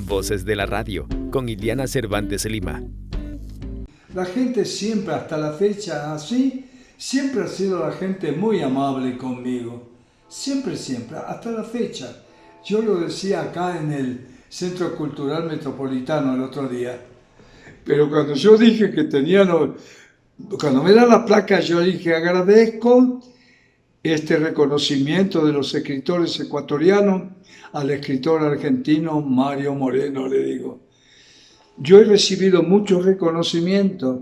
Voces de la Radio, con Iliana Cervantes Lima. La gente siempre, hasta la fecha así, siempre ha sido la gente muy amable conmigo. Siempre, hasta la fecha. Yo lo decía acá en el Centro Cultural Metropolitano el otro día. Pero cuando yo dije que cuando me dan la placa, yo dije agradezco este reconocimiento de los escritores ecuatorianos al escritor argentino Mario Moreno, le digo. Yo he recibido muchos reconocimientos,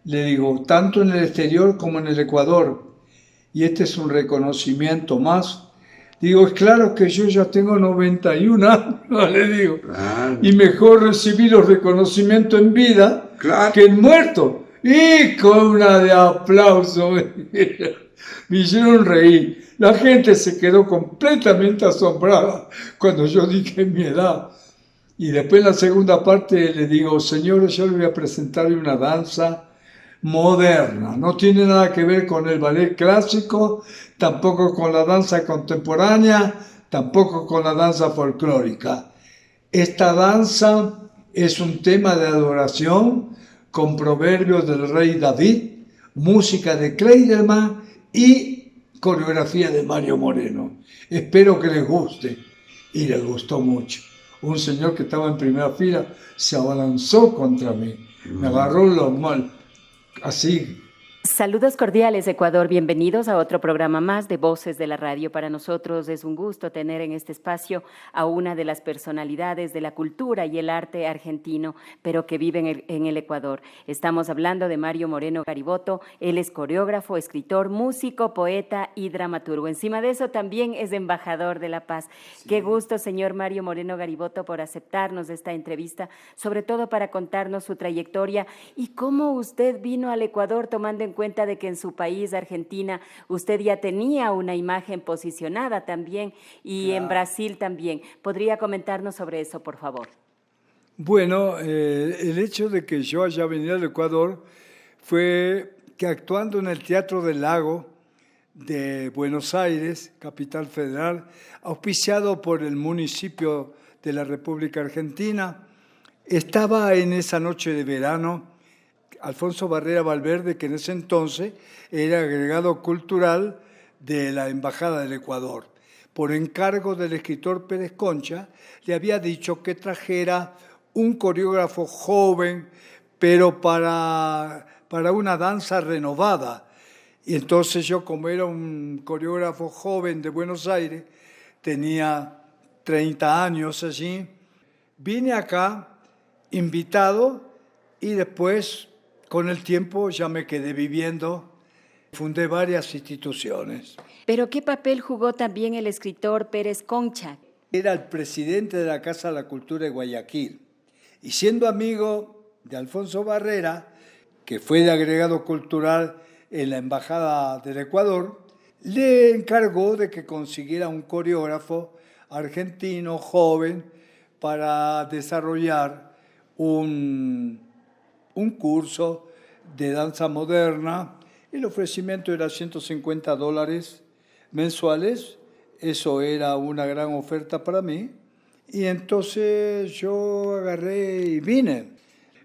le digo, tanto en el exterior como en el Ecuador, y este es un reconocimiento más. Digo, es claro que yo ya tengo 91 años, le digo, claro. Y mejor recibir los reconocimientos en vida, claro, que en muerto. Y con una de aplauso me hicieron reír. La gente se quedó completamente asombrada cuando yo dije mi edad. Y después en la segunda parte le digo, señores, yo les voy a presentar una danza moderna. No tiene nada que ver con el ballet clásico, tampoco con la danza contemporánea, tampoco con la danza folclórica. Esta danza es un tema de adoración con proverbios del rey David, música de Kleiderman y coreografía de Mario Moreno. Espero que les guste. Y les gustó mucho. Un señor que estaba en primera fila se abalanzó contra mí, me agarró lo mal, así. Saludos cordiales, Ecuador. Bienvenidos a otro programa más de Voces de la Radio. Para nosotros es un gusto tener en este espacio a una de las personalidades de la cultura y el arte argentino, pero que vive en el Ecuador. Estamos hablando de Mario Moreno Gariboto. Él es coreógrafo, escritor, músico, poeta y dramaturgo. Encima de eso también es embajador de la paz. Sí. Qué gusto, señor Mario Moreno Gariboto, por aceptarnos esta entrevista, sobre todo para contarnos su trayectoria y cómo usted vino al Ecuador tomando en cuenta de que en su país, Argentina, usted ya tenía una imagen posicionada también y claro, en Brasil también. ¿Podría comentarnos sobre eso, por favor? Bueno, el hecho de que yo haya venido al Ecuador fue que actuando en el Teatro del Lago de Buenos Aires, capital federal, auspiciado por el municipio de la República Argentina, estaba en esa noche de verano Alfonso Barrera Valverde, que en ese entonces era agregado cultural de la Embajada del Ecuador. Por encargo del escritor Pérez Concha, le había dicho que trajera un coreógrafo joven, pero para una danza renovada. Y entonces yo, como era un coreógrafo joven de Buenos Aires, tenía 30 años allí, vine acá invitado y después, con el tiempo, ya me quedé viviendo, fundé varias instituciones. ¿Pero qué papel jugó también el escritor Pérez Concha? Era el presidente de la Casa de la Cultura de Guayaquil. Y siendo amigo de Alfonso Barrera, que fue de agregado cultural en la Embajada del Ecuador, le encargó de que consiguiera un coreógrafo argentino, joven, para desarrollar un curso de danza moderna. El ofrecimiento era $150 mensuales. Eso era una gran oferta para mí. Y entonces yo agarré y vine.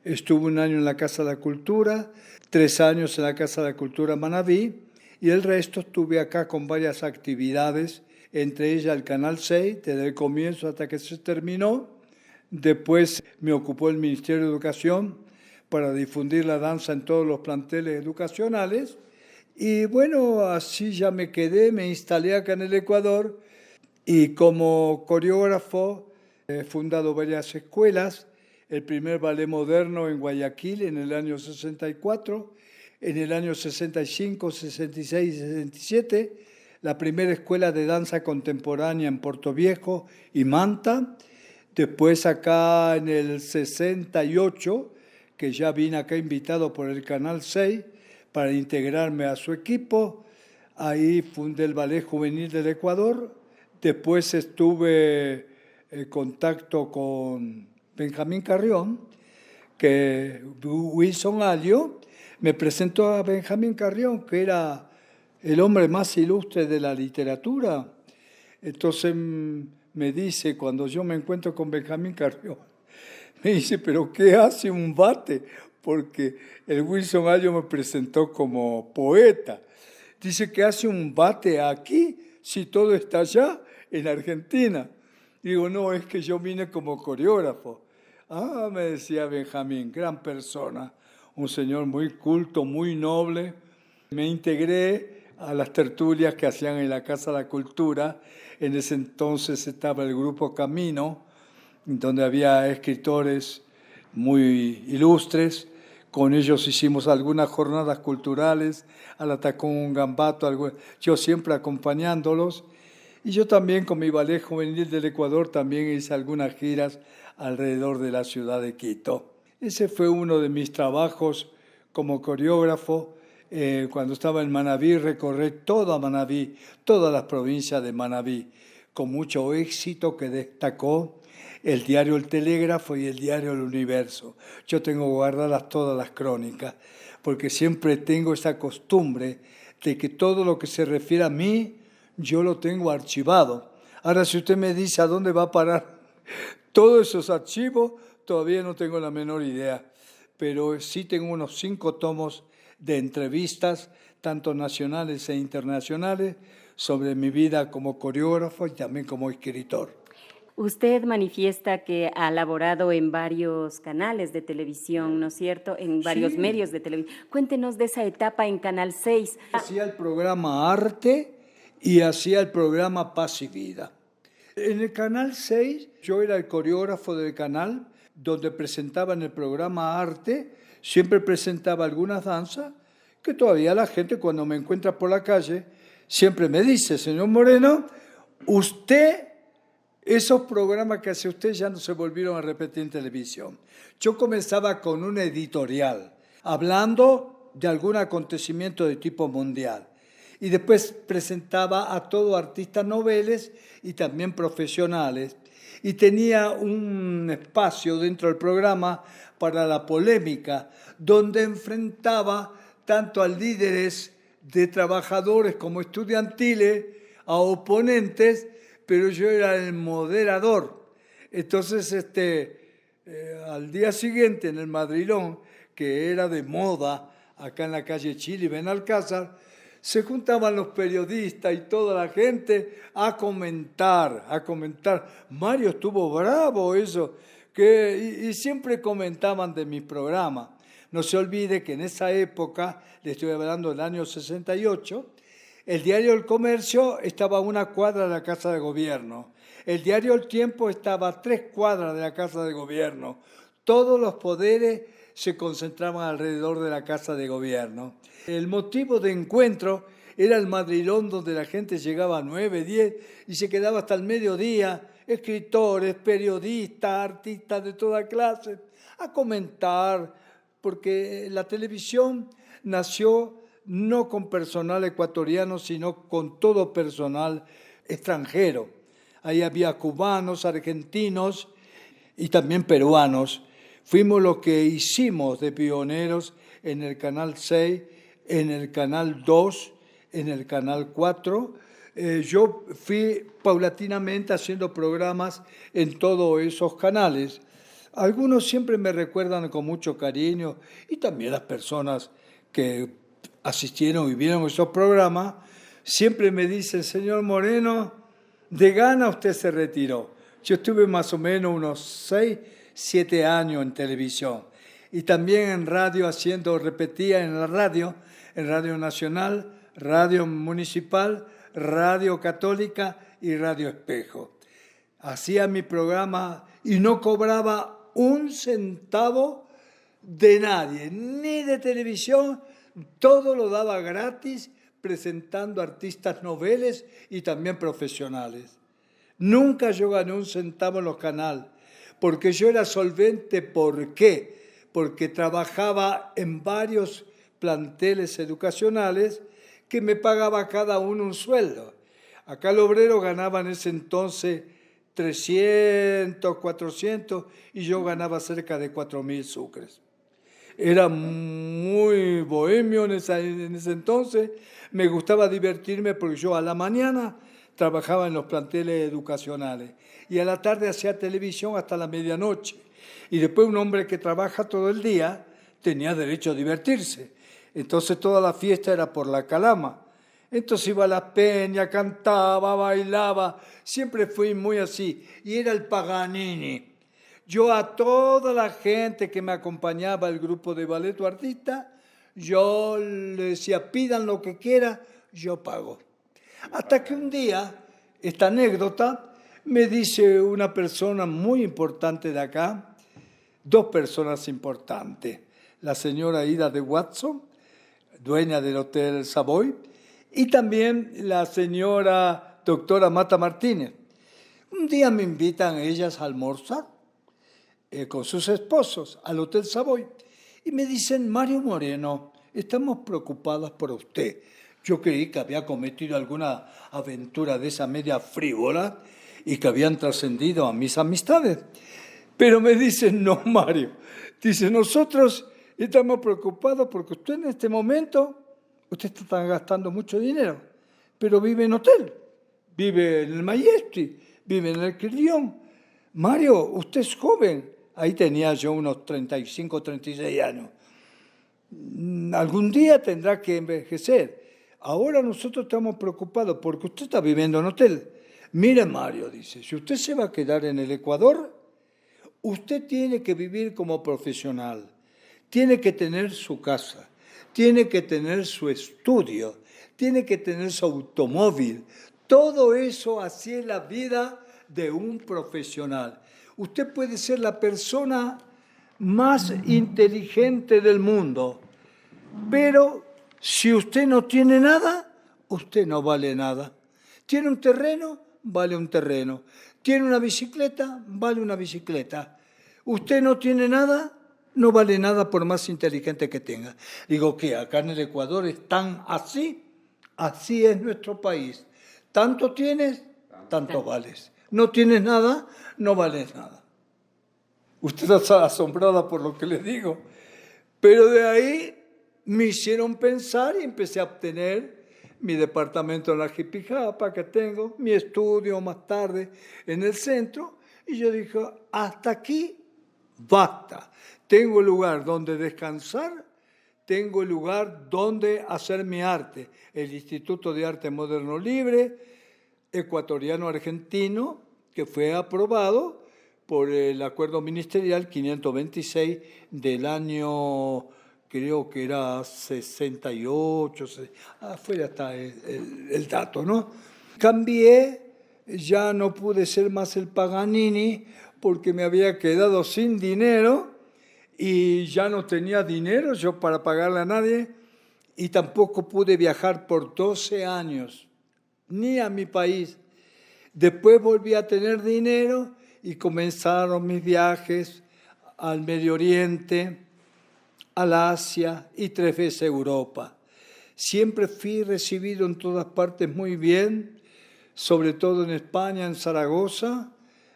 Estuve un año en la Casa de la Cultura, 3 años en la Casa de la Cultura Manabí, y el resto estuve acá con varias actividades, entre ellas el Canal 6, desde el comienzo hasta que se terminó. Después me ocupó el Ministerio de Educación para difundir la danza en todos los planteles educacionales. Y bueno, así ya me quedé, me instalé acá en el Ecuador y como coreógrafo he fundado varias escuelas. El primer ballet moderno en Guayaquil en el año 64, en el año 65, 66 y 67, la primera escuela de danza contemporánea en Puerto Viejo y Manta. Después acá en el 68, que ya vine acá invitado por el Canal 6 para integrarme a su equipo. Ahí fundé el Ballet Juvenil del Ecuador. Después estuve en contacto con Benjamín Carrión, que Wilson Alio me presentó a Benjamín Carrión, que era el hombre más ilustre de la literatura. Entonces me dice, cuando yo me encuentro con Benjamín Carrión, Me dice, ¿pero qué hace un bate? Porque el Wilson Ayo me presentó como poeta. Dice, ¿qué hace un bate aquí si todo está allá en Argentina? Digo, no, es que yo vine como coreógrafo. Ah, me decía Benjamín, gran persona, un señor muy culto, muy noble. Me integré a las tertulias que hacían en la Casa de la Cultura. En ese entonces estaba el grupo Camino, donde había escritores muy ilustres. Con ellos hicimos algunas jornadas culturales, al Atacón Gambato, yo siempre acompañándolos. Y yo también con mi ballet juvenil del Ecuador también hice algunas giras alrededor de la ciudad de Quito. Ese fue uno de mis trabajos como coreógrafo. Cuando estaba en Manabí, recorrí toda Manabí, todas las provincias de Manabí, con mucho éxito que destacó el diario El Telégrafo y el diario El Universo. Yo tengo guardadas todas las crónicas, porque siempre tengo esa costumbre de que todo lo que se refiere a mí, yo lo tengo archivado. Ahora, si usted me dice a dónde va a parar todos esos archivos, todavía no tengo la menor idea, pero sí tengo unos 5 tomos de entrevistas, tanto nacionales e internacionales, sobre mi vida como coreógrafo y también como escritor. Usted manifiesta que ha laborado en varios canales de televisión, ¿no es cierto?, en varios medios de televisión. Cuéntenos de esa etapa en Canal 6. Hacía el programa Arte y hacía el programa Paz y Vida. En el Canal 6 yo era el coreógrafo del canal, donde presentaba en el programa Arte, siempre presentaba algunas danzas, que todavía la gente cuando me encuentra por la calle siempre me dice, señor Moreno, usted, esos programas que hace usted ya no se volvieron a repetir en televisión. Yo comenzaba con un editorial, hablando de algún acontecimiento de tipo mundial. Y después presentaba a todos artistas noveles y también profesionales. Y tenía un espacio dentro del programa para la polémica, donde enfrentaba tanto a líderes de trabajadores como estudiantiles, a oponentes, pero yo era el moderador. Entonces, al día siguiente en el Madrilón, que era de moda, acá en la calle Chile y Benalcázar, se juntaban los periodistas y toda la gente a comentar. Mario estuvo bravo eso, y siempre comentaban de mi programa. No se olvide que en esa época, le estoy hablando del año 68, el diario El Comercio estaba a 1 cuadra de la Casa de Gobierno. El diario El Tiempo estaba a 3 cuadras de la Casa de Gobierno. Todos los poderes se concentraban alrededor de la Casa de Gobierno. El motivo de encuentro era el Madrilón, donde la gente llegaba a 9, 10 y se quedaba hasta el mediodía, escritores, periodistas, artistas de toda clase, a comentar, porque la televisión nació no con personal ecuatoriano, sino con todo personal extranjero. Ahí había cubanos, argentinos y también peruanos. Fuimos lo que hicimos de pioneros en el Canal 6, en el Canal 2, en el Canal 4. Yo fui paulatinamente haciendo programas en todos esos canales. Algunos siempre me recuerdan con mucho cariño, y también las personas que asistieron y vieron esos programas, siempre me dicen, señor Moreno, de gana usted se retiró. Yo estuve más o menos unos 6, 7 años en televisión y también en radio repetía en la radio, en Radio Nacional, Radio Municipal, Radio Católica y Radio Espejo. Hacía mi programa y no cobraba un centavo de nadie, ni de televisión, todo lo daba gratis, presentando artistas noveles y también profesionales. Nunca yo gané un centavo en los canales, porque yo era solvente. ¿Por qué? Porque trabajaba en varios planteles educacionales que me pagaba cada uno un sueldo. Acá el obrero ganaba en ese entonces 300, 400 y yo ganaba cerca de 4.000 sucres. Era muy bohemio en ese entonces, me gustaba divertirme porque yo a la mañana trabajaba en los planteles educacionales y a la tarde hacía televisión hasta la medianoche. Y después un hombre que trabaja todo el día tenía derecho a divertirse. Entonces toda la fiesta era por la calama. Entonces iba a la peña, cantaba, bailaba, siempre fui muy así. Y era el Paganini. Yo a toda la gente que me acompañaba al grupo de ballet o artista, yo le decía, pidan lo que quieran, yo pago. Hasta que un día, esta anécdota, me dice una persona muy importante de acá, dos personas importantes, la señora Ida de Watson, dueña del Hotel Savoy, y también la señora doctora Mata Martínez. Un día me invitan ellas a almorzar con sus esposos al Hotel Savoy y me dicen, Mario Moreno, estamos preocupadas por usted. Yo creí que había cometido alguna aventura de esa media frívola y que habían trascendido a mis amistades. Pero me dicen, no, Mario. Dice, nosotros estamos preocupados porque usted en este momento, usted está gastando mucho dinero, pero vive en hotel, vive en el Majestic, vive en el Crillon. Mario, usted es joven. Ahí tenía yo unos 35, 36 años. Algún día tendrá que envejecer. Ahora nosotros estamos preocupados porque usted está viviendo en hotel. Mire, Mario, dice, si usted se va a quedar en el Ecuador, usted tiene que vivir como profesional, tiene que tener su casa, tiene que tener su estudio, tiene que tener su automóvil. Todo eso así es la vida de un profesional. Usted puede ser la persona más inteligente del mundo, pero si usted no tiene nada, usted no vale nada. ¿Tiene un terreno? Vale un terreno. ¿Tiene una bicicleta? Vale una bicicleta. Usted no tiene nada, no vale nada por más inteligente que tenga. Digo, ¿qué? Acá en el Ecuador están así. Así es nuestro país. Tanto tienes, tanto vales. No tienes nada, no vales nada. Usted está asombrada por lo que le digo. Pero de ahí me hicieron pensar y empecé a obtener mi departamento en la Jipijapa que tengo, mi estudio más tarde en el centro. Y yo dije, hasta aquí basta. Tengo el lugar donde descansar, tengo el lugar donde hacer mi arte. El Instituto de Arte Moderno Libre, ecuatoriano-argentino, que fue aprobado por el acuerdo ministerial 526 del año, creo que era 68, afuera está el dato, ¿no? Cambié, ya no pude ser más el Paganini porque me había quedado sin dinero y ya no tenía dinero yo para pagarle a nadie y tampoco pude viajar por 12 años, ni a mi país. Después volví a tener dinero y comenzaron mis viajes al Medio Oriente, al Asia y 3 veces a Europa. Siempre fui recibido en todas partes muy bien, sobre todo en España, en Zaragoza.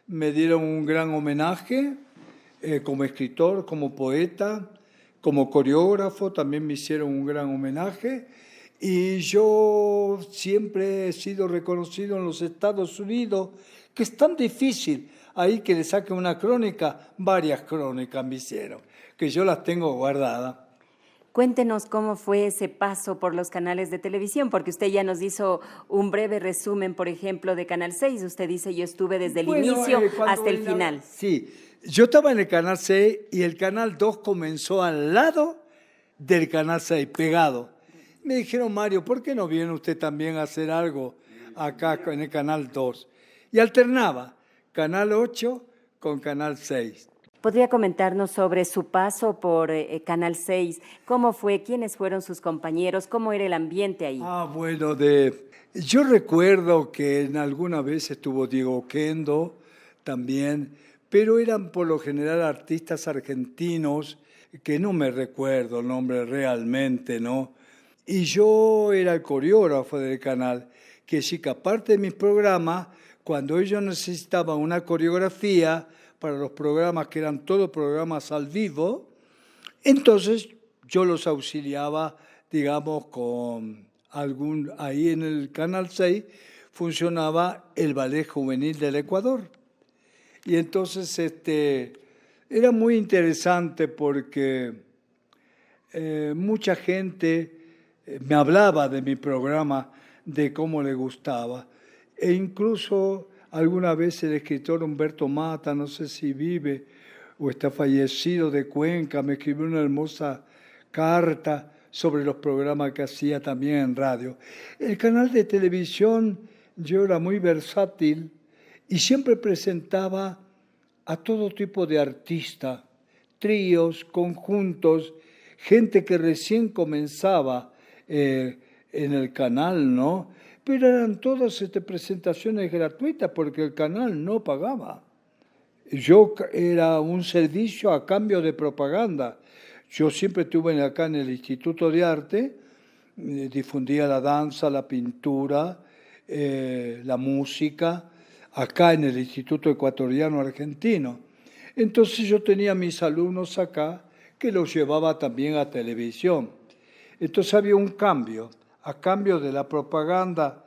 Me dieron un gran homenaje como escritor, como poeta, como coreógrafo, también me hicieron un gran homenaje. Y yo siempre he sido reconocido en los Estados Unidos, que es tan difícil ahí que le saque una crónica, varias crónicas me hicieron, que yo las tengo guardadas. Cuéntenos cómo fue ese paso por los canales de televisión, porque usted ya nos hizo un breve resumen, por ejemplo, de Canal 6. Usted dice, yo estuve desde el inicio hasta el final. Sí, yo estaba en el Canal 6 y el Canal 2 comenzó al lado del Canal 6, pegado. Me dijeron, Mario, ¿por qué no viene usted también a hacer algo acá en el Canal 2? Y alternaba Canal 8 con Canal 6. ¿Podría comentarnos sobre su paso por Canal 6? ¿Cómo fue? ¿Quiénes fueron sus compañeros? ¿Cómo era el ambiente ahí? Bueno, yo recuerdo que en alguna vez estuvo Diego Kendo también, pero eran por lo general artistas argentinos que no me recuerdo el nombre realmente, ¿no? Y yo era el coreógrafo del canal, que sí que aparte de mis programas, cuando ellos necesitaban una coreografía para los programas que eran todos programas al vivo, entonces yo los auxiliaba, digamos, con ahí en el Canal 6 funcionaba el Ballet Juvenil del Ecuador. Y entonces Era muy interesante porque mucha gente me hablaba de mi programa, de cómo le gustaba. E incluso alguna vez el escritor Humberto Mata, no sé si vive o está fallecido, de Cuenca, me escribió una hermosa carta sobre los programas que hacía también en radio. El canal de televisión, yo era muy versátil y siempre presentaba a todo tipo de artistas, tríos, conjuntos, gente que recién comenzaba en el canal, ¿no? Pero eran todas presentaciones gratuitas porque el canal no pagaba. Yo era un servicio a cambio de propaganda. Yo siempre estuve acá en el Instituto de Arte, difundía la danza, la pintura, la música, acá en el Instituto Ecuatoriano Argentino. Entonces yo tenía mis alumnos acá que los llevaba también a televisión. Entonces había un cambio. A cambio de la propaganda,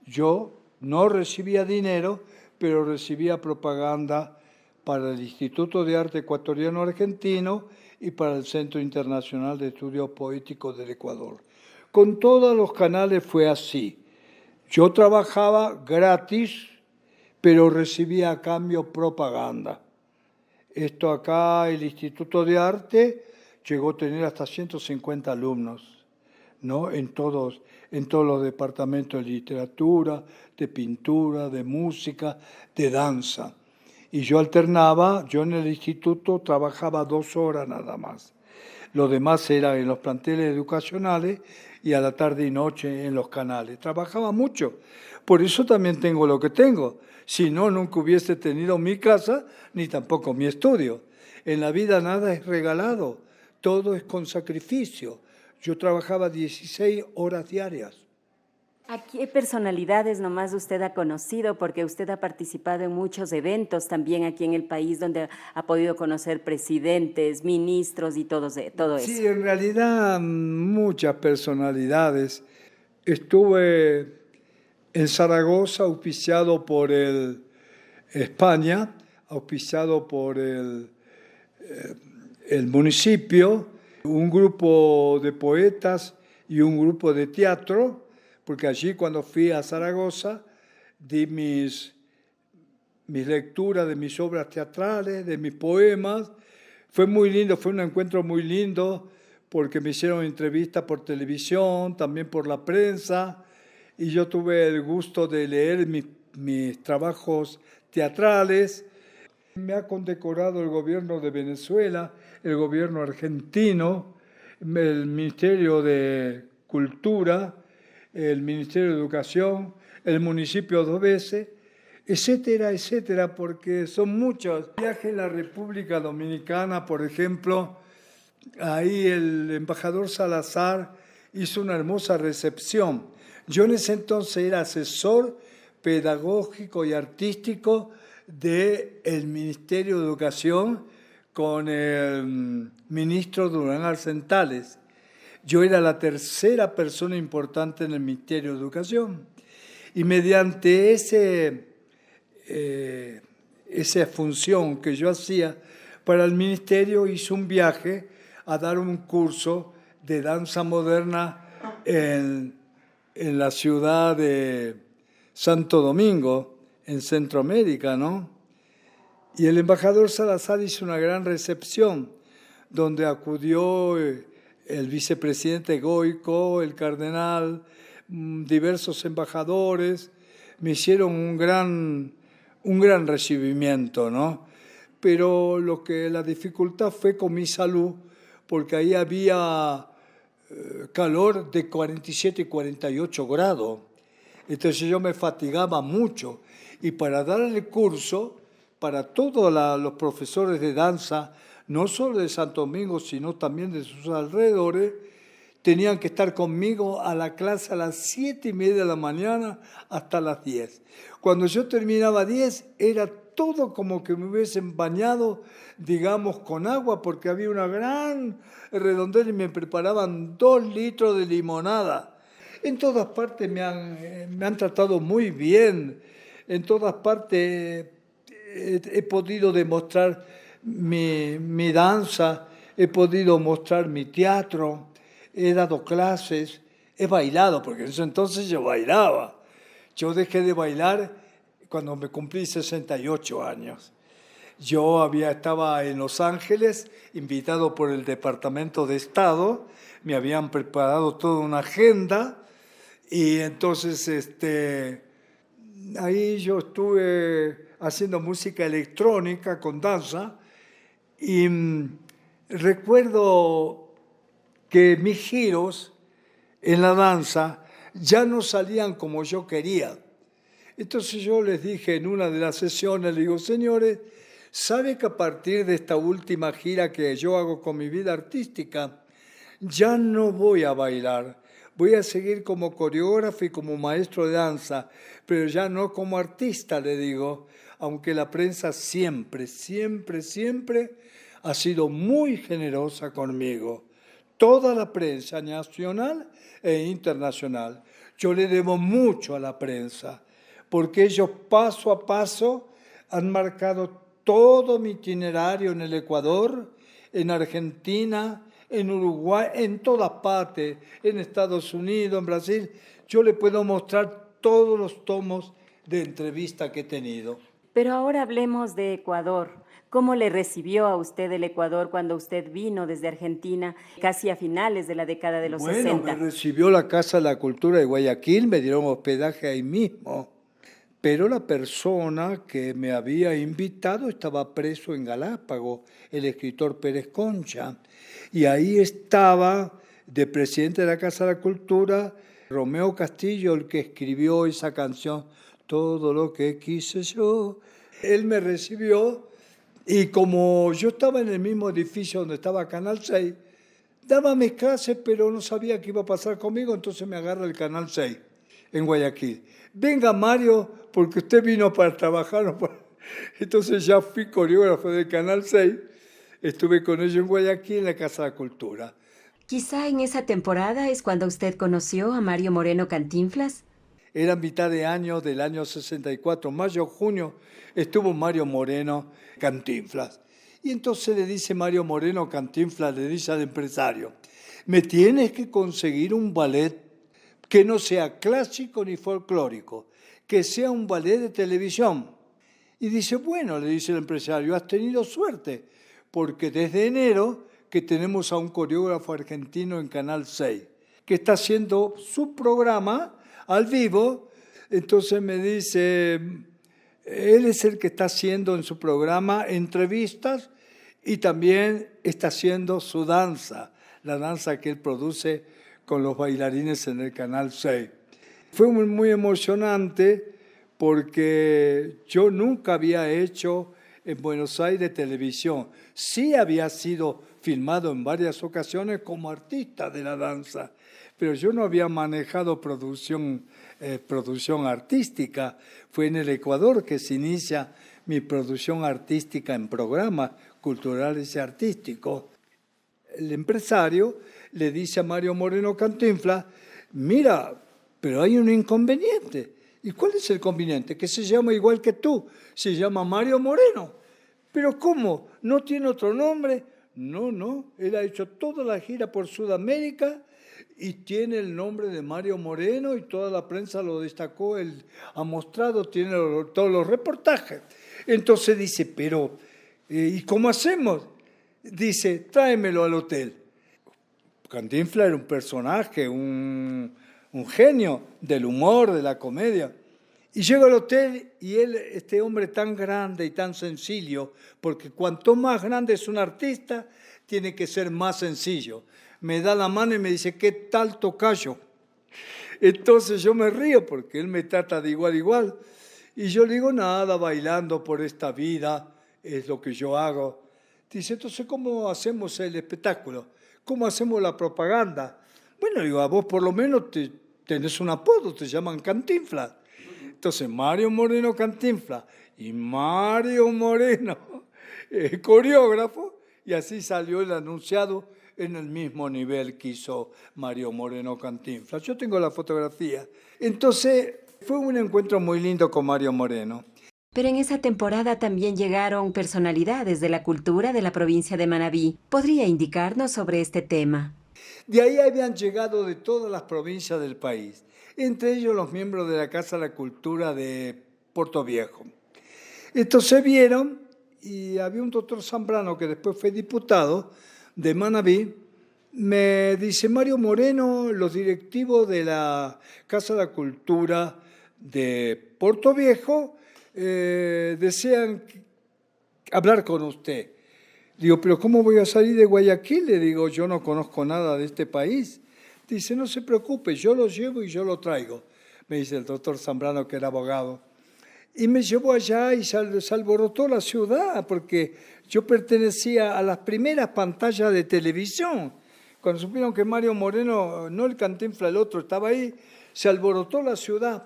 yo no recibía dinero, pero recibía propaganda para el Instituto de Arte Ecuatoriano Argentino y para el Centro Internacional de Estudios Poéticos del Ecuador. Con todos los canales fue así. Yo trabajaba gratis, pero recibía a cambio propaganda. Esto acá, el Instituto de Arte llegó a tener hasta 150 alumnos, ¿no? En todos los departamentos de literatura, de pintura, de música, de danza. Y yo alternaba, yo en el instituto trabajaba 2 horas nada más. Lo demás era en los planteles educacionales y a la tarde y noche en los canales. Trabajaba mucho, por eso también tengo lo que tengo. Si no, nunca hubiese tenido mi casa ni tampoco mi estudio. En la vida nada es regalado, todo es con sacrificio. Yo trabajaba 16 horas diarias. ¿A qué personalidades nomás usted ha conocido? Porque usted ha participado en muchos eventos también aquí en el país donde ha podido conocer presidentes, ministros y todo eso. Sí, en realidad muchas personalidades. Estuve en Zaragoza, auspiciado por España, auspiciado por el municipio, un grupo de poetas y un grupo de teatro, porque allí cuando fui a Zaragoza di mis lecturas de mis obras teatrales, de mis poemas. Fue muy lindo, fue un encuentro muy lindo, porque me hicieron entrevistas por televisión, también por la prensa, y yo tuve el gusto de leer mis trabajos teatrales. Me ha condecorado el gobierno de Venezuela, el gobierno argentino, el Ministerio de Cultura, el Ministerio de Educación, el municipio 2 veces, etcétera, etcétera, porque son muchos. Viaje en la República Dominicana, por ejemplo, ahí el embajador Salazar hizo una hermosa recepción. Yo en ese entonces era asesor pedagógico y artístico del Ministerio de Educación con el ministro Durán Arcentales. Yo era la tercera persona importante en el Ministerio de Educación y mediante esa función que yo hacía para el ministerio hice un viaje a dar un curso de danza moderna en la ciudad de Santo Domingo, en Centroamérica, ¿no? Y el embajador Salazar hizo una gran recepción donde acudió el vicepresidente Goico, el cardenal, diversos embajadores. Me hicieron un gran recibimiento, ¿no? Pero la dificultad fue con mi salud, porque ahí había calor de 47 y 48 grados. Entonces yo me fatigaba mucho. Y para dar el curso, para todos los profesores de danza, no solo de Santo Domingo, sino también de sus alrededores, tenían que estar conmigo a la clase a las 7:30 de la mañana hasta las 10. Cuando yo terminaba 10, era todo como que me hubiesen bañado, digamos, con agua, porque había una gran redondela y me preparaban 2 litros de limonada. En todas partes me han tratado muy bien, en todas partes he podido demostrar mi danza, he podido mostrar mi teatro, he dado clases, he bailado, porque en ese entonces yo bailaba. Yo dejé de bailar cuando me cumplí 68 años. Yo estaba en Los Ángeles, invitado por el Departamento de Estado, me habían preparado toda una agenda y entonces ahí yo estuve haciendo música electrónica con danza y recuerdo que mis giros en la danza ya no salían como yo quería. Entonces yo les dije en una de las sesiones, le digo, señores, ¿sabe que a partir de esta última gira que yo hago con mi vida artística, ya no voy a bailar? Voy a seguir como coreógrafo y como maestro de danza, pero ya no como artista, le digo, aunque la prensa siempre, siempre, siempre ha sido muy generosa conmigo. Toda la prensa nacional e internacional. Yo le debo mucho a la prensa, porque ellos paso a paso han marcado todo mi itinerario en el Ecuador, en Argentina, en Uruguay, en todas partes, en Estados Unidos, en Brasil. Yo le puedo mostrar todos los tomos de entrevista que he tenido. Pero ahora hablemos de Ecuador. ¿Cómo le recibió a usted el Ecuador cuando usted vino desde Argentina casi a finales de la década de los 60? Bueno, me recibió la Casa de la Cultura de Guayaquil, me dieron hospedaje ahí mismo. Pero la persona que me había invitado estaba preso en Galápagos, el escritor Pérez Concha. Y ahí estaba, de presidente de la Casa de la Cultura, Romeo Castillo, el que escribió esa canción, Todo lo que quise yo. Él me recibió y como yo estaba en el mismo edificio donde estaba Canal 6, daba mis clases, pero no sabía qué iba a pasar conmigo, entonces me agarra el Canal 6 en Guayaquil. Venga, Mario, porque usted vino para trabajar. ¿No? Entonces ya fui coreógrafo del Canal 6, estuve con ellos en Guayaquil, en la Casa de la Cultura. Quizá en esa temporada es cuando usted conoció a Mario Moreno Cantinflas. Era mitad de año del año 64, mayo, junio, estuvo Mario Moreno Cantinflas. Y entonces le dice Mario Moreno Cantinflas, le dice al empresario, me tienes que conseguir un ballet que no sea clásico ni folclórico, que sea un ballet de televisión. Y dice, bueno, le dice el empresario, has tenido suerte, porque desde enero que tenemos a un coreógrafo argentino en Canal 6, que está haciendo su programa al vivo. Entonces me dice, él es el que está haciendo en su programa entrevistas y también está haciendo su danza, la danza que él produce con los bailarines en el Canal 6. Fue muy emocionante porque yo nunca había hecho en Buenos Aires televisión. Sí había sido filmado en varias ocasiones como artista de la danza, pero yo no había manejado producción artística. Fue en el Ecuador que se inicia mi producción artística en programas culturales y artísticos. El empresario le dice a Mario Moreno Cantinflas, mira, pero hay un inconveniente. ¿Y cuál es el inconveniente? Que se llama igual que tú, se llama Mario Moreno. ¿Pero cómo? ¿No tiene otro nombre? No, él ha hecho toda la gira por Sudamérica y tiene el nombre de Mario Moreno y toda la prensa lo destacó, él ha mostrado, tiene todos los reportajes. Entonces dice, pero ¿y cómo hacemos? Dice, tráemelo al hotel. Cantinflas era un personaje, un genio del humor, de la comedia. Y llego al hotel y él, este hombre tan grande y tan sencillo, porque cuanto más grande es un artista, tiene que ser más sencillo. Me da la mano y me dice, ¿qué tal, tocayo? Entonces yo me río porque él me trata de igual a igual. Y yo le digo, nada, bailando por esta vida, es lo que yo hago. Dice, entonces, ¿cómo hacemos el espectáculo? ¿Cómo hacemos la propaganda? Bueno, digo, a vos por lo menos tenés un apodo, te llaman Cantinflas. Entonces, Mario Moreno Cantinflas y Mario Moreno, coreógrafo, y así salió el anunciado en el mismo nivel que hizo Mario Moreno Cantinflas. Yo tengo la fotografía. Entonces, fue un encuentro muy lindo con Mario Moreno. Pero en esa temporada también llegaron personalidades de la cultura de la provincia de Manabí. ¿Podría indicarnos sobre este tema? De ahí habían llegado de todas las provincias del país, entre ellos los miembros de la Casa de la Cultura de Puerto Viejo. Estos se vieron y había un doctor Zambrano que después fue diputado de Manabí. Me dice: Mario Moreno, los directivos de la Casa de la Cultura de Puerto Viejo desean hablar con usted. Digo: pero ¿cómo voy a salir de Guayaquil? Le digo: yo no conozco nada de este país. Dice: no se preocupe, yo lo llevo y yo lo traigo. Me dice el doctor Zambrano, que era abogado. Y me llevó allá y se alborotó la ciudad, porque yo pertenecía a las primeras pantallas de televisión. Cuando supieron que Mario Moreno, no el Cantinflas, el otro, estaba ahí, se alborotó la ciudad.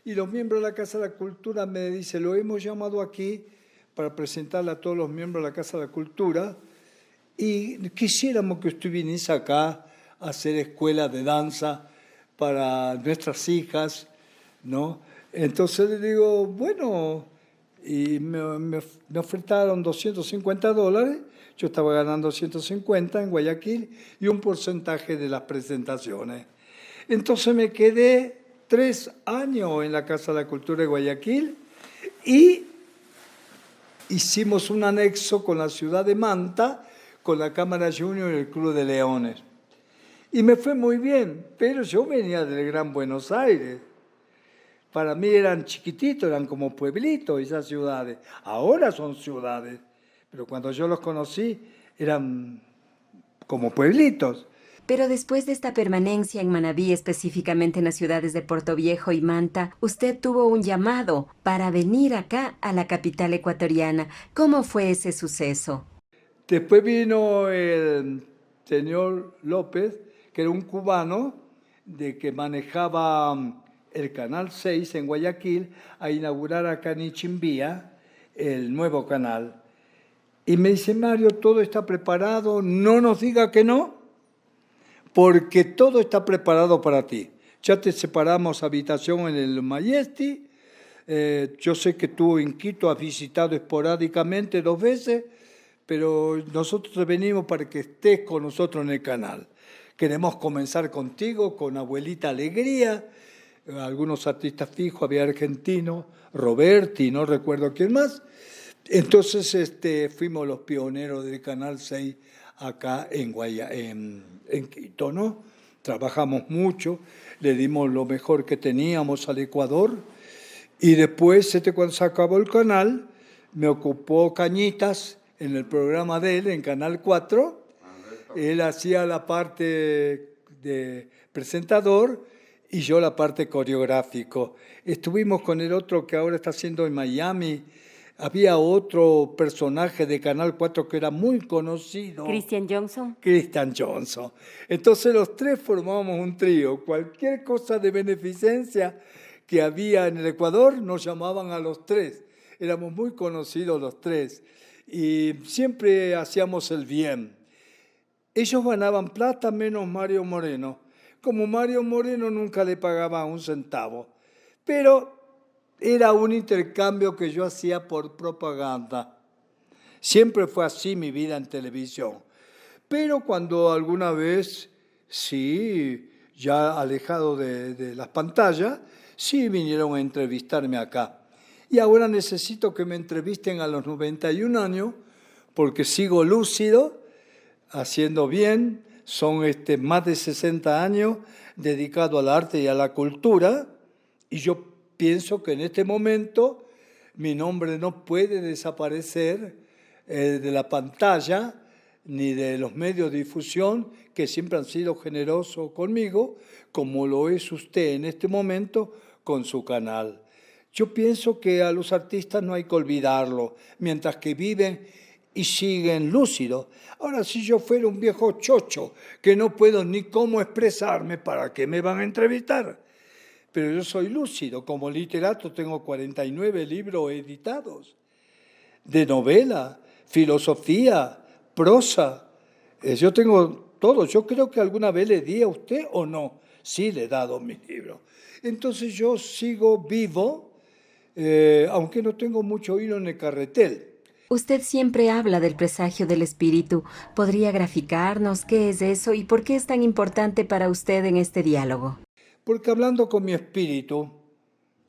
Y los miembros de la Casa de la Cultura me dicen: lo hemos llamado aquí para presentarle a todos los miembros de la Casa de la Cultura y quisiéramos que usted viniese acá a hacer escuela de danza para nuestras hijas, ¿no? Entonces le digo: bueno, y me ofertaron $250. Yo estaba ganando 150 en Guayaquil y un porcentaje de las presentaciones. Entonces me quedé 3 años en la Casa de la Cultura de Guayaquil y hicimos un anexo con la ciudad de Manta, con la Cámara Junior y el Club de Leones. Y me fue muy bien, pero yo venía del Gran Buenos Aires. Para mí eran chiquititos, eran como pueblitos esas ciudades. Ahora son ciudades, pero cuando yo los conocí eran como pueblitos. Pero después de esta permanencia en Manabí, específicamente en las ciudades de Puerto Viejo y Manta, usted tuvo un llamado para venir acá a la capital ecuatoriana. ¿Cómo fue ese suceso? Después vino el señor López, que era un cubano de que manejaba el Canal 6 en Guayaquil, a inaugurar acá en Ichimbía el nuevo canal. Y me dice: Mario, todo está preparado, no nos diga que no, porque todo está preparado para ti. Ya te separamos habitación en el Majesti. Yo sé que tú en Quito has visitado esporádicamente 2 veces, pero nosotros te venimos para que estés con nosotros en el canal. Queremos comenzar contigo, con Abuelita Alegría, algunos artistas fijos, había argentinos, Roberti, no recuerdo quién más. Entonces fuimos los pioneros del Canal 6 acá en Quito, ¿no? Trabajamos mucho, le dimos lo mejor que teníamos al Ecuador y después, cuando se acabó el canal, me ocupó Cañitas en el programa de él, en Canal 4. Él hacía la parte de presentador y yo la parte coreográfico. Estuvimos con el otro que ahora está haciendo en Miami. Había otro personaje de Canal 4 que era muy conocido. ¿Christian Johnson? Christian Johnson. Entonces los 3 formábamos un trío. Cualquier cosa de beneficencia que había en el Ecuador nos llamaban a los 3. Éramos muy conocidos los 3 y siempre hacíamos el bien. Ellos ganaban plata menos Mario Moreno. Como Mario Moreno nunca le pagaba un centavo. Pero era un intercambio que yo hacía por propaganda. Siempre fue así mi vida en televisión. Pero cuando alguna vez, sí, ya alejado de las pantallas, sí vinieron a entrevistarme acá. Y ahora necesito que me entrevisten a los 91 años, porque sigo lúcido, haciendo bien. Son más de 60 años dedicado al arte y a la cultura, y yo pienso que en este momento mi nombre no puede desaparecer de la pantalla ni de los medios de difusión, que siempre han sido generosos conmigo, como lo es usted en este momento con su canal. Yo pienso que a los artistas no hay que olvidarlo, mientras que viven y siguen lúcidos. Ahora, si yo fuera un viejo chocho que no puedo ni cómo expresarme, ¿para qué me van a entrevistar? Pero yo soy lúcido. Como literato tengo 49 libros editados de novela, filosofía, prosa. Yo tengo todo. Yo creo que alguna vez le di a usted o no. Sí, le he dado mis libros. Entonces yo sigo vivo, aunque no tengo mucho hilo en el carretel. Usted siempre habla del presagio del espíritu. ¿Podría graficarnos qué es eso y por qué es tan importante para usted en este diálogo? Porque hablando con mi espíritu,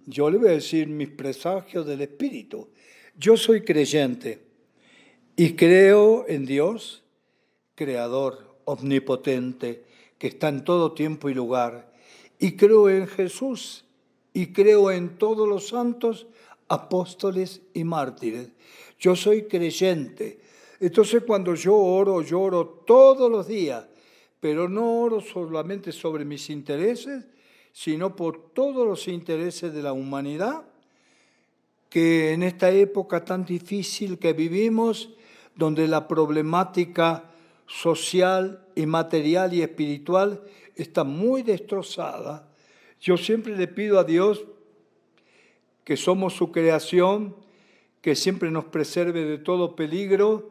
yo le voy a decir mis presagios del espíritu. Yo soy creyente y creo en Dios, creador, omnipotente, que está en todo tiempo y lugar. Y creo en Jesús y creo en todos los santos, apóstoles y mártires. Yo soy creyente. Entonces cuando yo oro todos los días, pero no oro solamente sobre mis intereses, sino por todos los intereses de la humanidad, que en esta época tan difícil que vivimos, donde la problemática social y material y espiritual está muy destrozada, yo siempre le pido a Dios, que somos su creación, que siempre nos preserve de todo peligro,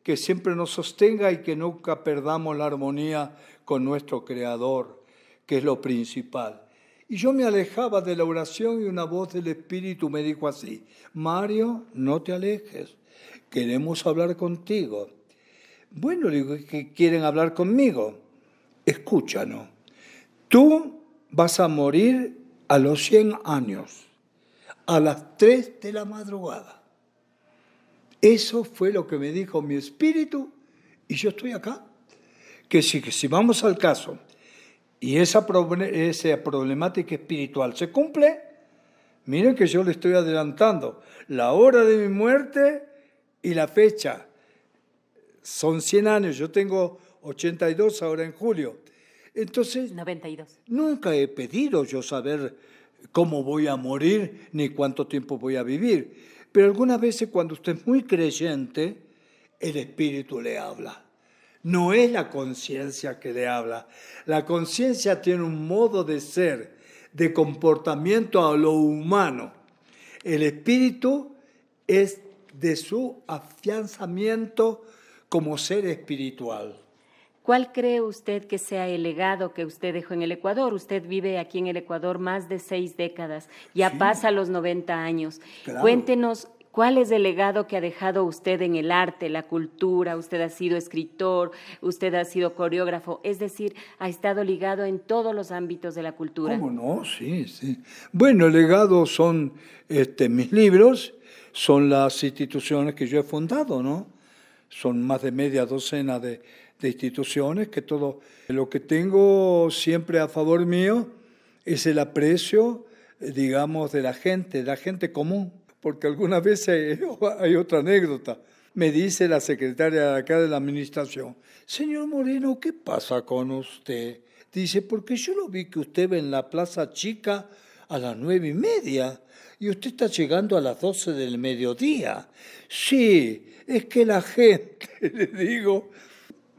que siempre nos sostenga y que nunca perdamos la armonía con nuestro Creador, que es lo principal. Y yo me alejaba de la oración y una voz del Espíritu me dijo así: Mario, no te alejes, queremos hablar contigo. Bueno, le digo, ¿que quieren hablar conmigo? Escúchanos, tú vas a morir a los 100 años, a las 3 de la madrugada. Eso fue lo que me dijo mi espíritu y yo estoy acá. Que si vamos al caso y esa problemática espiritual se cumple, miren que yo le estoy adelantando la hora de mi muerte y la fecha. Son 100 años, yo tengo 82 ahora en julio. Entonces, 92. Nunca he pedido yo saber cómo voy a morir ni cuánto tiempo voy a vivir. Pero algunas veces cuando usted es muy creyente, el Espíritu le habla. No es la conciencia que le habla. La conciencia tiene un modo de ser, de comportamiento a lo humano. El Espíritu es de su afianzamiento como ser espiritual. ¿Cuál cree usted que sea el legado que usted dejó en el Ecuador? Usted vive aquí en el Ecuador más de 6 décadas, ya pasa los 90 años. Claro. Cuéntenos, ¿cuál es el legado que ha dejado usted en el arte, la cultura? Usted ha sido escritor, usted ha sido coreógrafo, es decir, ha estado ligado en todos los ámbitos de la cultura. ¿Cómo no? Sí. Bueno, el legado son mis libros, son las instituciones que yo he fundado, ¿no? Son más de media docena de instituciones, que todo lo que tengo siempre a favor mío es el aprecio, digamos, de la gente común, porque algunas veces hay otra anécdota. Me dice la secretaria de acá de la administración: señor Moreno, ¿qué pasa con usted? Dice, porque yo lo vi que usted ve en la Plaza Chica a las 9:30 y usted está llegando a las 12 del mediodía. Sí, es que la gente, le digo,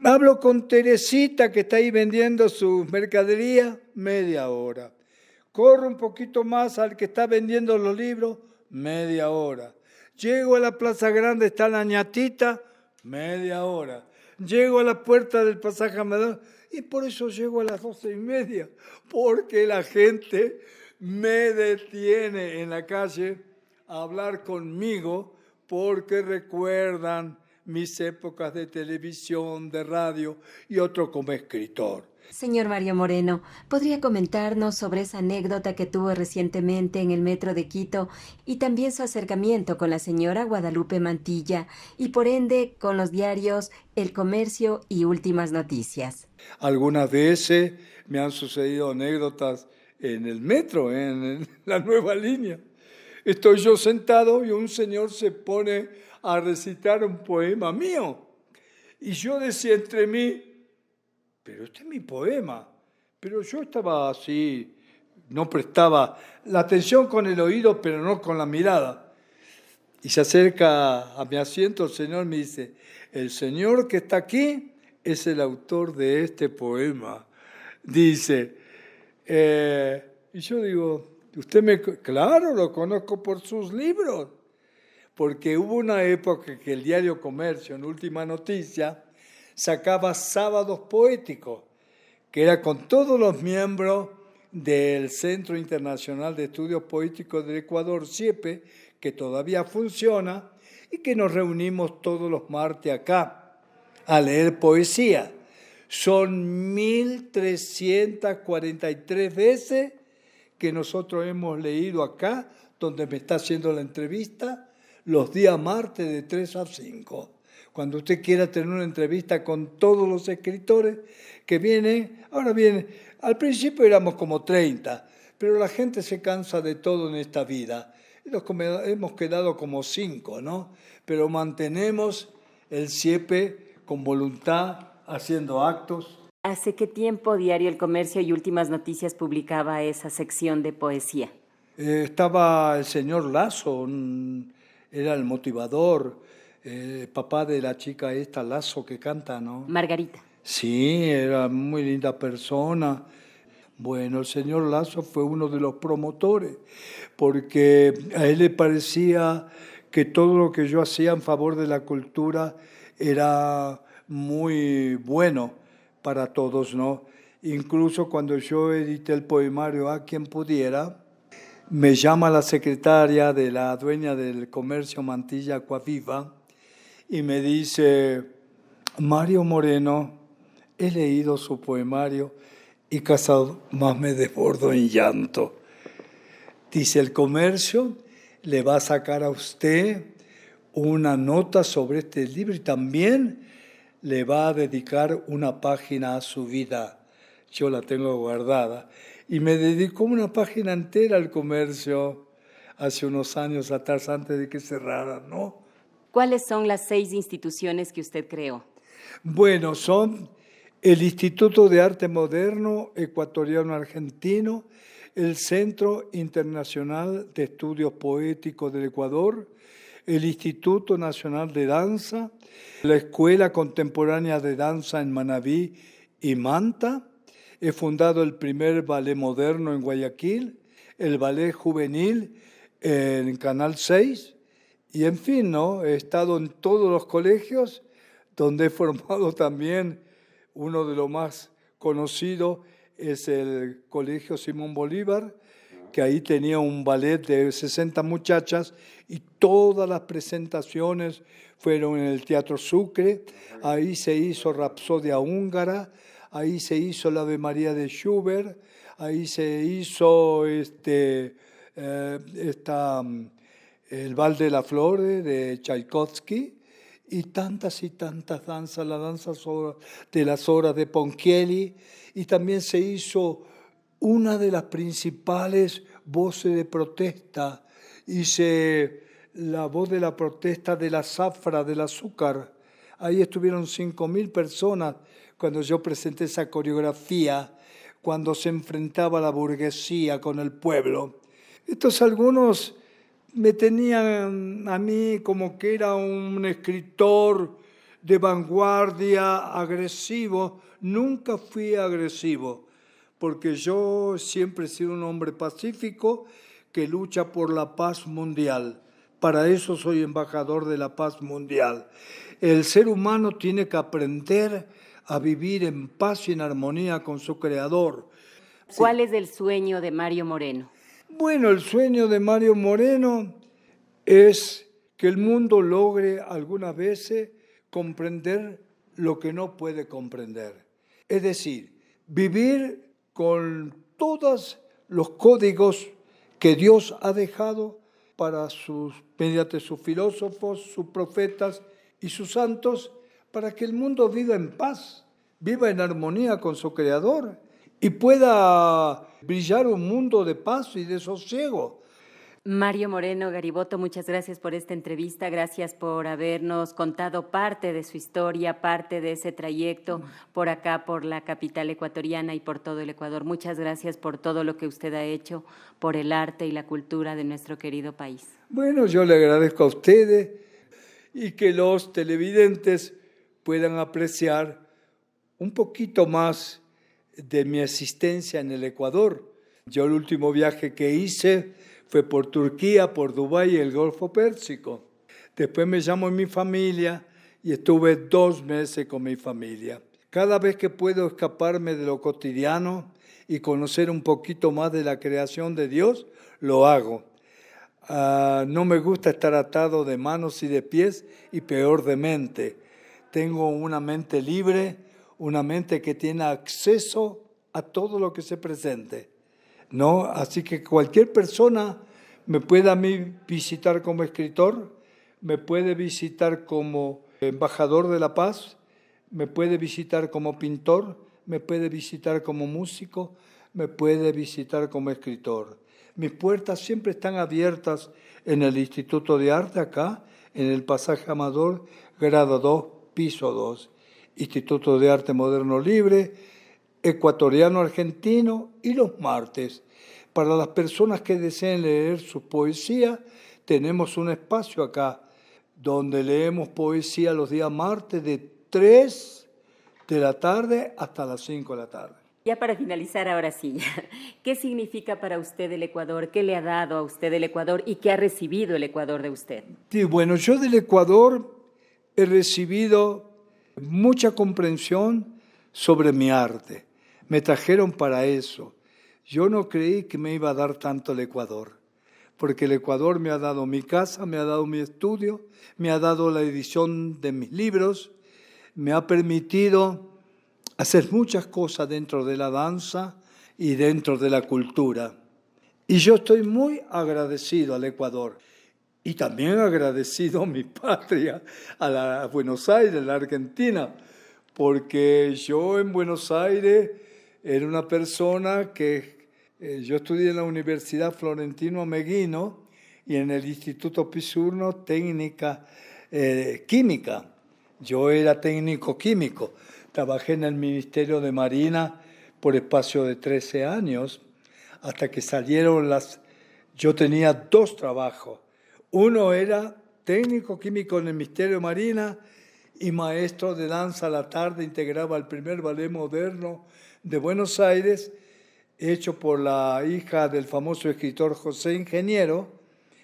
hablo con Teresita que está ahí vendiendo su mercadería, media hora. Corro un poquito más al que está vendiendo los libros, media hora. Llego a la Plaza Grande, está la ñatita, media hora. Llego a la puerta del pasaje Amador y por eso llego a las 12:30, porque la gente me detiene en la calle a hablar conmigo porque recuerdan mis épocas de televisión, de radio y otro como escritor. Señor Mario Moreno, ¿podría comentarnos sobre esa anécdota que tuvo recientemente en el metro de Quito y también su acercamiento con la señora Guadalupe Mantilla y por ende con los diarios El Comercio y Últimas Noticias? Algunas veces me han sucedido anécdotas en el metro, en la nueva línea. Estoy yo sentado y un señor se pone a recitar un poema mío. Y yo decía entre mí, pero este es mi poema. Pero yo estaba así, no prestaba la atención con el oído, pero no con la mirada. Y se acerca a mi asiento el señor, me dice: el señor que está aquí es el autor de este poema. Dice, y yo digo, claro, lo conozco por sus libros. Porque hubo una época que el diario Comercio, en Última Noticia, sacaba sábados poéticos, que era con todos los miembros del Centro Internacional de Estudios Poéticos del Ecuador, CIEPE, que todavía funciona y que nos reunimos todos los martes acá a leer poesía. Son 1343 veces que nosotros hemos leído acá, donde me está haciendo la entrevista, los días martes de 3 a 5. Cuando usted quiera tener una entrevista con todos los escritores que vienen, ahora vienen, al principio éramos como 30, pero la gente se cansa de todo en esta vida. Hemos quedado como 5, ¿no? Pero mantenemos el CIEPE con voluntad, haciendo actos. ¿Hace qué tiempo Diario El Comercio y Últimas Noticias publicaba esa sección de poesía? Estaba el señor Lazo, era el motivador, papá de la chica esta, Lazo, que canta, ¿no? Margarita. Sí, era muy linda persona. Bueno, el señor Lazo fue uno de los promotores, porque a él le parecía que todo lo que yo hacía en favor de la cultura era muy bueno para todos, ¿no? Incluso cuando yo edité el poemario A quien pudiera, me llama la secretaria de la dueña del comercio Mantilla Acuaviva y me dice: Mario Moreno, he leído su poemario y cada más me desbordo en llanto. Dice, el comercio le va a sacar a usted una nota sobre este libro y también le va a dedicar una página a su vida. Yo la tengo guardada. Y me dedicó una página entera al comercio hace unos años atrás, antes de que cerrara, ¿no? ¿Cuáles son las 6 instituciones que usted creó? Bueno, son el Instituto de Arte Moderno Ecuatoriano Argentino, el Centro Internacional de Estudios Poéticos del Ecuador, el Instituto Nacional de Danza, la Escuela Contemporánea de Danza en Manabí y Manta. He fundado el primer ballet moderno en Guayaquil, el ballet juvenil en Canal 6, y en fin, ¿no? He estado en todos los colegios, donde he formado también uno de los más conocidos, es el Colegio Simón Bolívar, que ahí tenía un ballet de 60 muchachas y todas las presentaciones fueron en el Teatro Sucre. Ahí se hizo Rapsodia Húngara, ahí se hizo la Ave María de Schubert, ahí se hizo el Val de la Flore de Tchaikovsky y tantas danzas, la danza de las horas de Ponchielli, y también se hizo una de las principales voces de protesta. Hice la voz de la protesta de la zafra, del azúcar. Ahí estuvieron 5.000 personas cuando yo presenté esa coreografía, cuando se enfrentaba la burguesía con el pueblo. Estos algunos me tenían a mí como que era un escritor de vanguardia, agresivo. Nunca fui agresivo, porque yo siempre he sido un hombre pacífico que lucha por la paz mundial. Para eso soy embajador de la paz mundial. El ser humano tiene que aprender a vivir en paz y en armonía con su creador. ¿Cuál es el sueño de Mario Moreno? Bueno, el sueño de Mario Moreno es que el mundo logre algunas veces comprender lo que no puede comprender. Es decir, vivir con todos los códigos que Dios ha dejado mediante sus filósofos, sus profetas y sus santos, para que el mundo viva en paz, viva en armonía con su Creador y pueda brillar un mundo de paz y de sosiego. Mario Moreno Gariboto, muchas gracias por esta entrevista, gracias por habernos contado parte de su historia, parte de ese trayecto por acá, por la capital ecuatoriana y por todo el Ecuador. Muchas gracias por todo lo que usted ha hecho por el arte y la cultura de nuestro querido país. Bueno, yo le agradezco a ustedes y que los televidentes puedan apreciar un poquito más de mi existencia en el Ecuador. Yo el último viaje que hice fue por Turquía, por Dubái y el Golfo Pérsico. Después me llamó mi familia y estuve 2 meses con mi familia. Cada vez que puedo escaparme de lo cotidiano y conocer un poquito más de la creación de Dios, lo hago. No me gusta estar atado de manos y de pies y peor de mente. Tengo una mente libre, una mente que tiene acceso a todo lo que se presente, ¿no? Así que cualquier persona me puede a mí visitar como escritor, me puede visitar como embajador de la paz, me puede visitar como pintor, me puede visitar como músico, me puede visitar como escritor. Mis puertas siempre están abiertas en el Instituto de Arte, acá, en el Pasaje Amador, grado 2, piso 2. Instituto de Arte Moderno Libre, ecuatoriano-argentino, y los martes. Para las personas que deseen leer su poesía, tenemos un espacio acá, donde leemos poesía los días martes de 3 de la tarde hasta las 5 de la tarde. Ya para finalizar, ahora sí, ¿qué significa para usted el Ecuador? ¿Qué le ha dado a usted el Ecuador y qué ha recibido el Ecuador de usted? Sí, bueno, yo del Ecuador he recibido mucha comprensión sobre mi arte. Me trajeron para eso. Yo no creí que me iba a dar tanto el Ecuador, porque el Ecuador me ha dado mi casa, me ha dado mi estudio, me ha dado la edición de mis libros, me ha permitido hacer muchas cosas dentro de la danza y dentro de la cultura. Y yo estoy muy agradecido al Ecuador y también agradecido a mi patria, a Buenos Aires, la Argentina, porque yo en Buenos Aires era una persona que yo estudié en la Universidad Florentino Ameghino y en el Instituto Pisurno técnica química. Yo era técnico químico. Trabajé en el Ministerio de Marina por espacio de 13 años, hasta que salieron Yo tenía 2 trabajos. Uno era técnico químico en el Ministerio de Marina y maestro de danza a la tarde. Integraba el primer ballet moderno de Buenos Aires, hecho por la hija del famoso escritor José Ingeniero.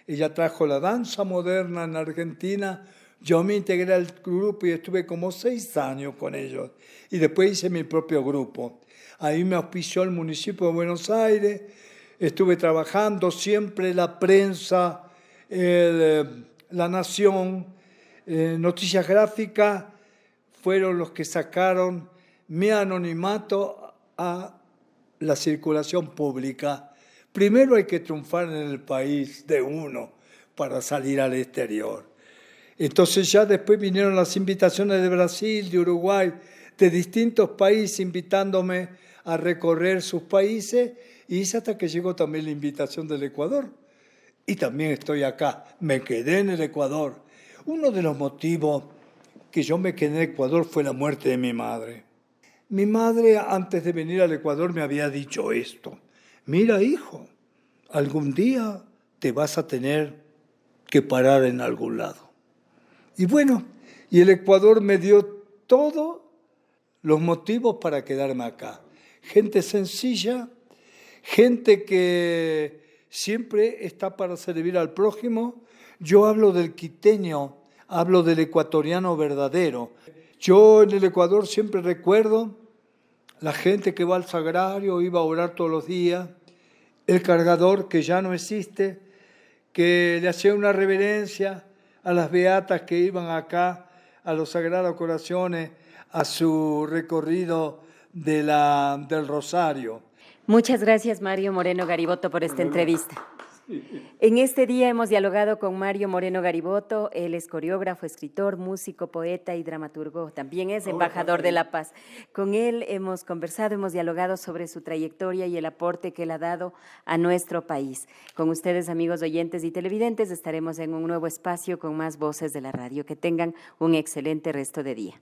Ella trajo la danza moderna en Argentina. Yo me integré al grupo y estuve como 6 años con ellos. Y después hice mi propio grupo. Ahí me auspició el municipio de Buenos Aires. Estuve trabajando siempre la prensa, La Nación, Noticias Gráficas, fueron los que sacaron mi anonimato a la circulación pública. Primero hay que triunfar en el país de uno para salir al exterior. Entonces ya después vinieron las invitaciones de Brasil, de Uruguay, de distintos países invitándome a recorrer sus países, y es hasta que llegó también la invitación del Ecuador. Y también estoy acá, me quedé en el Ecuador. Uno de los motivos que yo me quedé en el Ecuador fue la muerte de mi madre. Mi madre, antes de venir al Ecuador, me había dicho esto: mira, hijo, algún día te vas a tener que parar en algún lado. Y bueno, y el Ecuador me dio todos los motivos para quedarme acá. Gente sencilla, gente que siempre está para servir al prójimo. Yo hablo del quiteño, hablo del ecuatoriano verdadero. Yo en el Ecuador siempre recuerdo la gente que va al sagrario, iba a orar todos los días, el cargador que ya no existe, que le hacía una reverencia a las beatas que iban acá, a los Sagrados Corazones, a su recorrido del Rosario. Muchas gracias, Mario Moreno Gariboto, por esta entrevista. En este día hemos dialogado con Mario Moreno Gariboto. Él es coreógrafo, escritor, músico, poeta y dramaturgo. También es embajador de la paz. Con él hemos conversado, hemos dialogado sobre su trayectoria y el aporte que él ha dado a nuestro país. Con ustedes, amigos oyentes y televidentes, estaremos en un nuevo espacio con más voces de la radio. Que tengan un excelente resto de día.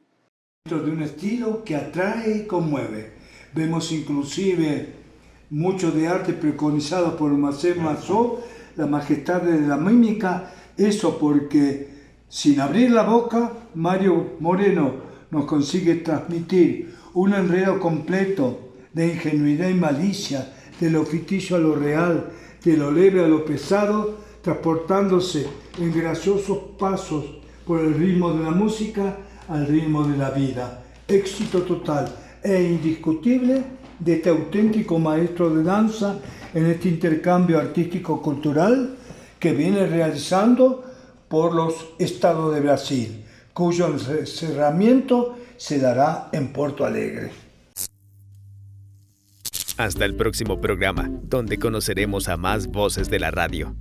De un estilo que atrae y conmueve. Vemos inclusive mucho de arte preconizado por Marcel Marceau, la majestad de la mímica. Eso porque sin abrir la boca, Mario Moreno nos consigue transmitir un enredo completo de ingenuidad y malicia, de lo ficticio a lo real, de lo leve a lo pesado, transportándose en graciosos pasos por el ritmo de la música al ritmo de la vida. Éxito total e indiscutible de este auténtico maestro de danza en este intercambio artístico-cultural que viene realizando por los estados de Brasil, cuyo cerramiento se dará en Porto Alegre. Hasta el próximo programa, donde conoceremos a más voces de la radio.